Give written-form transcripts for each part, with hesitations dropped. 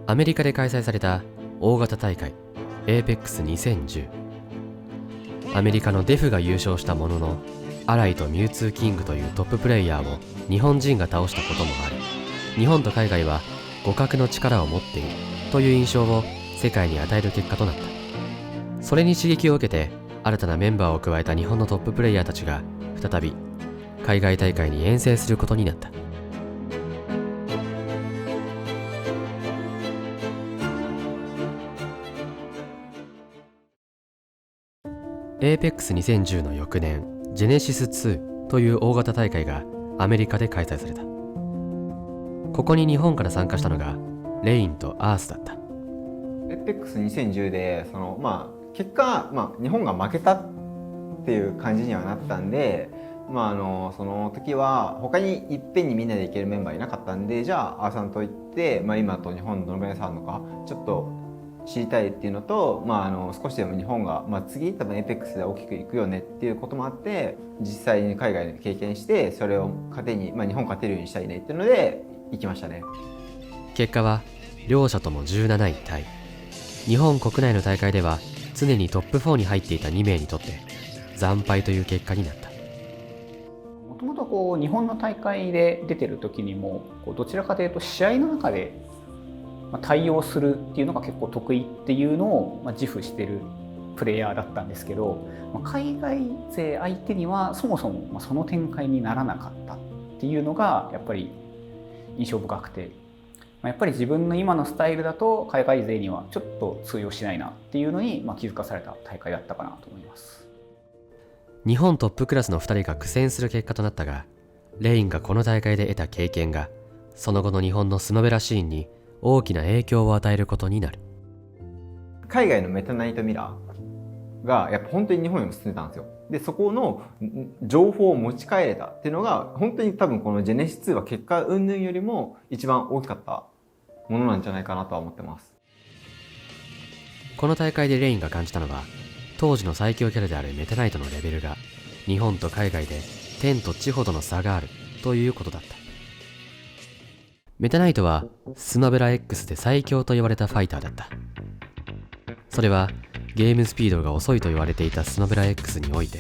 アメリカで開催された大型大会 APEX2010。 アメリカのデフが優勝したものの、アライとミュウツーキングというトッププレイヤーを日本人が倒したこともあり、日本と海外は互角の力を持っているという印象を世界に与える結果となった。それに刺激を受けて、新たなメンバーを加えた日本のトッププレイヤーたちが再び海外大会に遠征することになった。APEX2010 の翌年、ジェネシス2という大型大会がアメリカで開催された。ここに日本から参加したのがレインとアースだった。APEX2010 で結果、日本が負けたっていう感じにはなったんで、その時は他にいっぺんにみんなで行けるメンバーいなかったんで、じゃあアーさんと行って、今と日本どのぐらい差あるのかちょっと知りたいっていうのと、少しでも日本が、次多分 APEX で大きくいくよねっていうこともあって、実際に海外で経験してそれを糧に、日本勝てるようにしたいねっていうので行きましたね。結果は両者とも17位タイ。日本国内の大会では常にトップ4に入っていた2名にとって惨敗という結果になった。もともと日本の大会で出てる時にもどちらかというと試合の中で対応するっていうのが結構得意っていうのを自負してるプレイヤーだったんですけど、海外勢相手にはそもそもその展開にならなかったっていうのがやっぱり印象深くて、やっぱり自分の今のスタイルだと海外勢にはちょっと通用しないなっていうのに気づかされた大会だったかなと思います。日本トップクラスの2人が苦戦する結果となったが、レインがこの大会で得た経験がその後の日本のスマブラシーンに大きな影響を与えることになる。海外のメタナイトミラーがやっぱ本当に日本にも進んでたんですよ。でそこの情報を持ち帰れたっていうのが本当に多分このジェネシス2は結果云々よりも一番大きかったものなんじゃないかなとは思ってます。この大会でレインが感じたのは、当時の最強キャラであるメタナイトのレベルが日本と海外で天と地ほどの差があるということだった。メタナイトはスマブラ X で最強と言われたファイターだった。それはゲームスピードが遅いと言われていたスマブラ X において、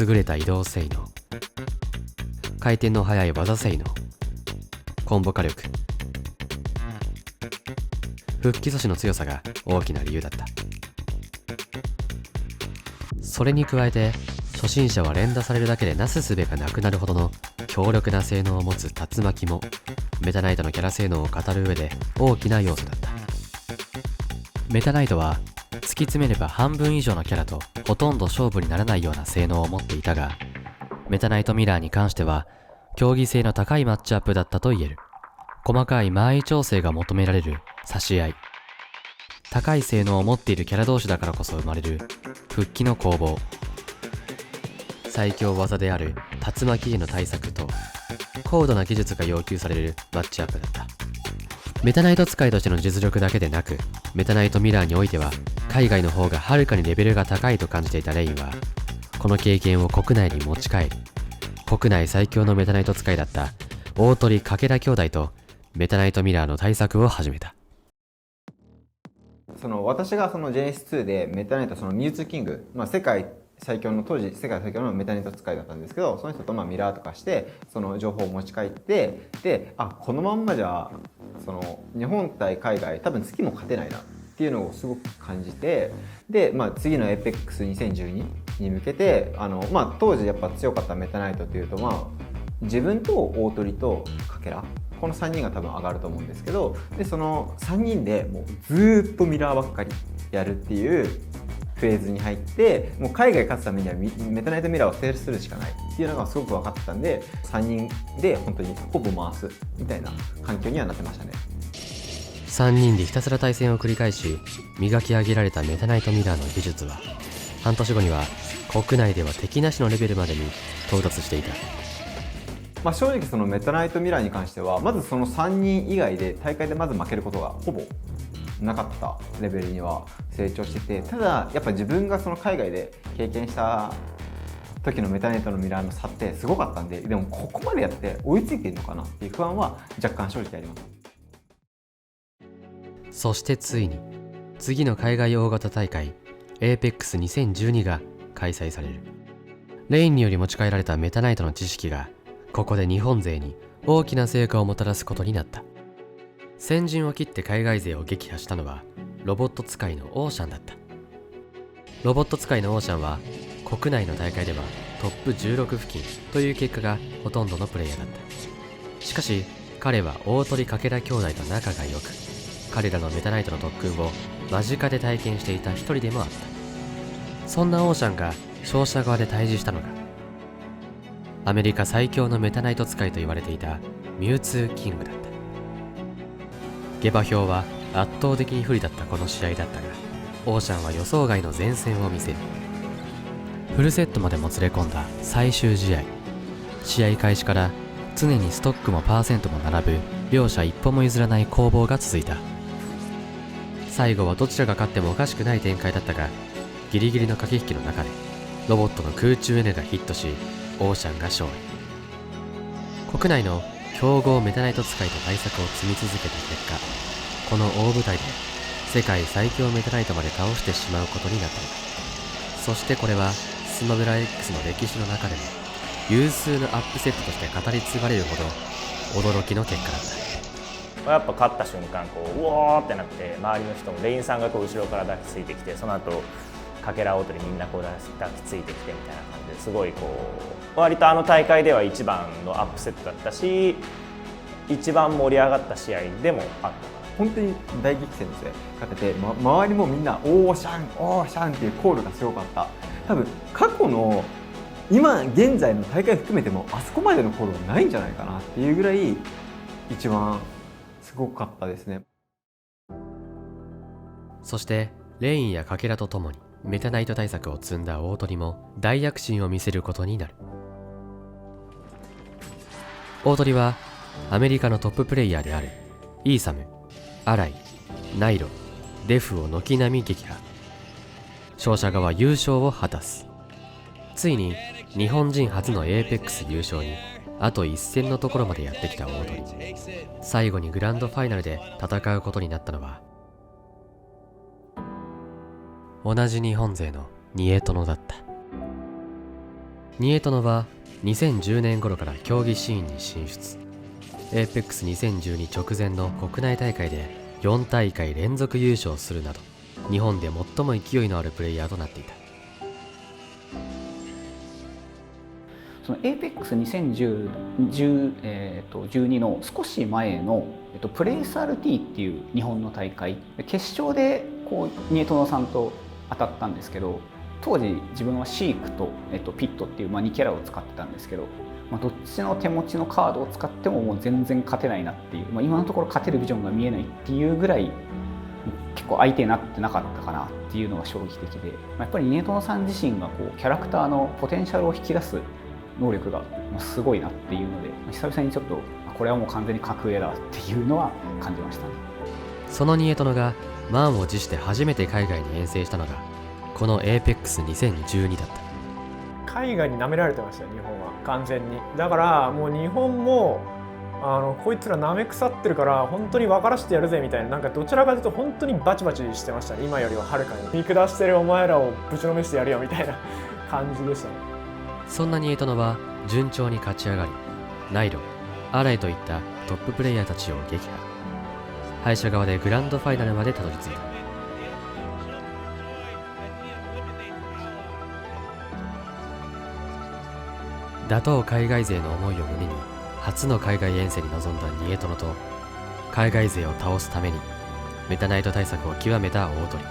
優れた移動性能、回転の速い技性能、コンボ火力、復帰阻止の強さが大きな理由だった。それに加えて、初心者は連打されるだけでなすすべがなくなるほどの強力な性能を持つ竜巻もメタナイトのキャラ性能を語る上で大きな要素だった。メタナイトは突き詰めれば半分以上のキャラとほとんど勝負にならないような性能を持っていたが、メタナイトミラーに関しては競技性の高いマッチアップだったと言える。細かい間合い調整が求められる差し合い、高い性能を持っているキャラ同士だからこそ生まれる復帰の攻防、最強技である竜巻への対策と高度な技術が要求されるマッチアップだった。メタナイト使いとしての実力だけでなく、メタナイトミラーにおいては海外の方がはるかにレベルが高いと感じていたレインは、この経験を国内に持ち帰り、国内最強のメタナイト使いだった大鳥武田兄弟とメタナイトミラーの対策を始めた。私がそのジェネシス2でメタナイトミュウツーキング、世界最強の当時世界最強のメタナイト使いだったんですけど、その人とミラーとかしてその情報を持ち帰って、でこのまんまじゃ日本対海外多分次も勝てないなっていうのをすごく感じて、で、次の APEX2012 に向けて当時やっぱ強かったメタナイトっていうと自分と大鳥とかけら、この3人が多分上がると思うんですけど、でその3人でもうずーっとミラーばっかりやるっていうフェーズに入って、もう海外勝つためにはメタナイトミラーを制するしかないっていうのがすごく分かってたんで、3人で本当にほぼ回すみたいな環境にはなってましたね。3人でひたすら対戦を繰り返し磨き上げられたメタナイトミラーの技術は、半年後には国内では敵なしのレベルまでに到達していた。正直そのメタナイトミラーに関してはまずその3人以外で大会でまず負けることがほぼなかったレベルには成長してて、ただやっぱ自分がその海外で経験した時のメタナイトのミラーの差ってすごかったんで、でもここまでやって追いついているのかなっていう不安は若干正直あります。そしてついに次の海外大型大会 APEX2012 が開催される。レインにより持ち帰られたメタナイトの知識がここで日本勢に大きな成果をもたらすことになった。先陣を切って海外勢を撃破したのはロボット使いのオーシャンだった。ロボット使いのオーシャンは国内の大会ではトップ16付近という結果がほとんどのプレイヤーだった。しかし彼は大鳥翔兄弟と仲が良く、彼らのメタナイトの特訓を間近で体験していた一人でもあった。そんなオーシャンが勝者側で対峙したのがアメリカ最強のメタナイト使いと言われていたミュウツーキングだった。下馬評は圧倒的に不利だったこの試合だったが、オーシャンは予想外の前線を見せる。フルセットまでもつれ込んだ最終試合。試合開始から常にストックもパーセントも並ぶ両者一歩も譲らない攻防が続いた。最後はどちらが勝ってもおかしくない展開だったが、ギリギリの駆け引きの中でロボットの空中エネがヒットし、オーシャンが勝利。国内の強豪メタナイト使いと対策を積み続けた結果、この大舞台で世界最強メタナイトまで倒してしまうことになったのだ。そしてこれはスマブラ X の歴史の中でも有数のアップセットとして語り継がれるほど驚きの結果だった。やっぱ勝った瞬間うおーってなって、周りの人もレインさんが後ろから抱きついてきて、その後かけら大鳥みんな抱きついてきてみたいな感じで、すごい割とあの大会では一番のアップセットだったし、一番盛り上がった試合でもあったかな。本当に大激戦ですね。勝てて、周りもみんなオーシャンオーシャンっていうコールがすごかった。多分過去の今現在の大会含めてもあそこまでのコールはないんじゃないかなっていうぐらい一番すごかったですね。そしてレインやカケラとともにメタナイト対策を積んだ大鳥も大躍進を見せることになる。大鳥はアメリカのトッププレイヤーであるイーサム、アライ、ナイロ、デフを軒並み撃破。勝者側優勝を果たす。ついに日本人初の APEX 優勝にあと一戦のところまでやってきた大鳥。最後にグランドファイナルで戦うことになったのは同じ日本勢のニエトノだった。ニエトノは2010年頃から競技シーンに進出。APEX2012 直前の国内大会で4大会連続優勝するなど、日本で最も勢いのあるプレイヤーとなっていた。その APEX2012 の少し前の、プレイス RT っていう日本の大会、決勝でニエトノさんと当たったんですけど、当時自分はシークと、ピットっていう、2キャラを使ってたんですけど、どっちの手持ちのカードを使ってももう全然勝てないなっていう、今のところ勝てるビジョンが見えないっていうぐらい結構相手になってなかったかなっていうのが衝撃的で、やっぱりニエトノさん自身がキャラクターのポテンシャルを引き出す能力がすごいなっていうので、久々にちょっとこれはもう完全に格上だっていうのは感じましたね。そのニエトノが満を持して初めて海外に遠征したのがこの APEX2012 だった。海外に舐められてましたよ、日本は完全に。だからもう日本もこいつら舐め腐ってるから本当に分からしてやるぜみたいな、なんかどちらかというと本当にバチバチしてましたね。今よりははるかに見下してるお前らをぶちのめしてやるよみたいな感じでしたね。そんなニエトノは順調に勝ち上がり、ナイロ、アライといったトッププレイヤーたちを撃破。敗者側でグランドファイナルまでたどり着いた。打倒海外勢の思いを胸に初の海外遠征に臨んだニエトノと、海外勢を倒すためにメタナイト対策を極めた大鳥。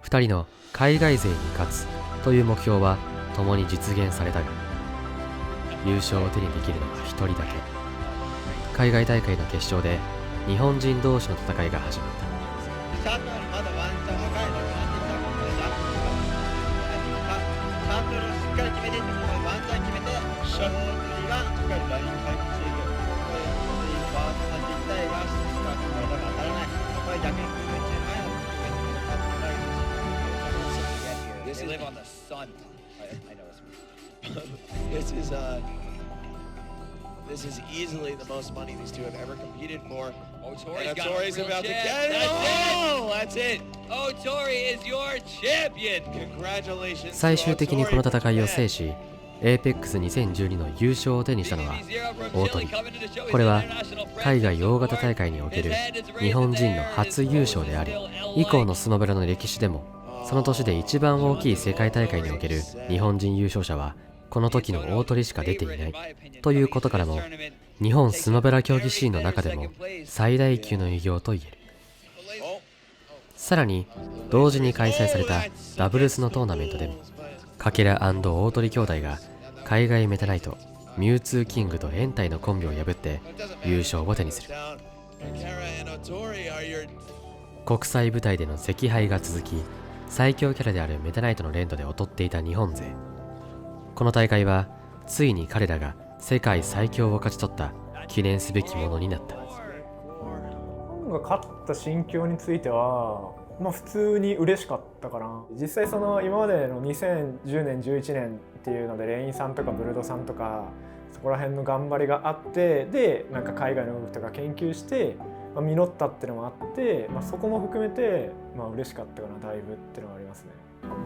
2人の海外勢に勝つという目標は共に実現されたが、優勝を手にできるのは1人だけ。海外大会の決勝で日本人同士の戦いが始まった。チャートよりまだワンチャン若いのになってきたことで、チャートをしっかり決めていって、ワンチャン決めて、大鳥がしっかりライン回復していく。バースさせていきたいが、しか体が当たらない。これ逆に空中前のThis live on the sun. I know this is easily the most money these two have ever competed for. And Otori's about to get it. Oh, that's it. Otori is your champion. Congratulations. 最終的にこの戦いを制し、APEX2012 の優勝を手にしたのは大鳥。これは海外大型大会における日本人の初優勝であり、以降のスマブラの歴史でもその年で一番大きい世界大会における日本人優勝者はこの時の大鳥しか出ていないということからも、日本スマブラ競技シーンの中でも最大級の偉業と言える。さらに同時に開催されたダブルスのトーナメントでもかけら&大鳥兄弟が海外メタナイトミュウツーキングと連帯のコンビを破って優勝を手にする。国際舞台での惜敗が続き、最強キャラであるメタナイトの連動で劣っていた日本勢。この大会はついに彼らが世界最強を勝ち取った記念すべきものになった。日本が勝った心境については、普通に嬉しかったかな。実際その今までの2010年11年っていうのでレインさんとかブルドさんとかそこら辺の頑張りがあって、でなんか海外の動きとか研究して実ったっていうのもあって、そこも含めて嬉しかったかな、だいぶっていうのはありますね。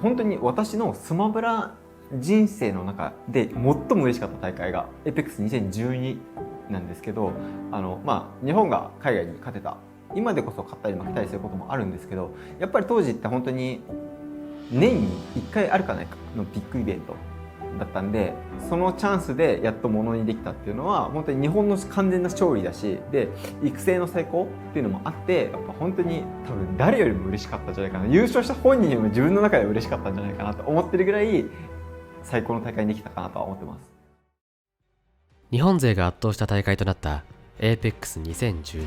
本当に私のスマブラ人生の中で最も嬉しかった大会が APEX2012 なんですけど、日本が海外に勝てた、今でこそ勝ったり負けたりすることもあるんですけど、やっぱり当時って本当に年に1回あるかないかのビッグイベントだったんで、そのチャンスでやっとものにできたっていうのは本当に日本の完全な勝利だし、で育成の成功っていうのもあって、やっぱ本当に多分誰よりも嬉しかったんじゃないかな、優勝した本人よりも自分の中で嬉しかったんじゃないかなと思ってるぐらい最高の大会にできたかなとは思ってます。日本勢が圧倒した大会となった APEX2012。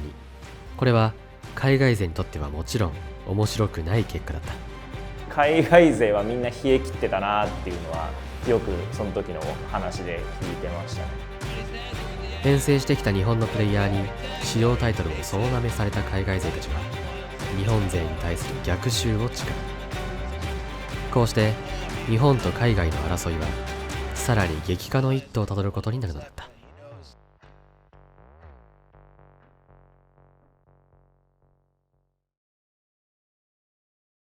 これは海外勢にとってはもちろん面白くない結果だった。海外勢はみんな冷え切ってたなっていうのはよくその時の話で聞いてましたね。遠征してきた日本のプレイヤーに主要タイトルを総なめされた海外勢たちは日本勢に対する逆襲を誓う。こうして日本と海外の争いはさらに激化の一途をたどることになるのだった。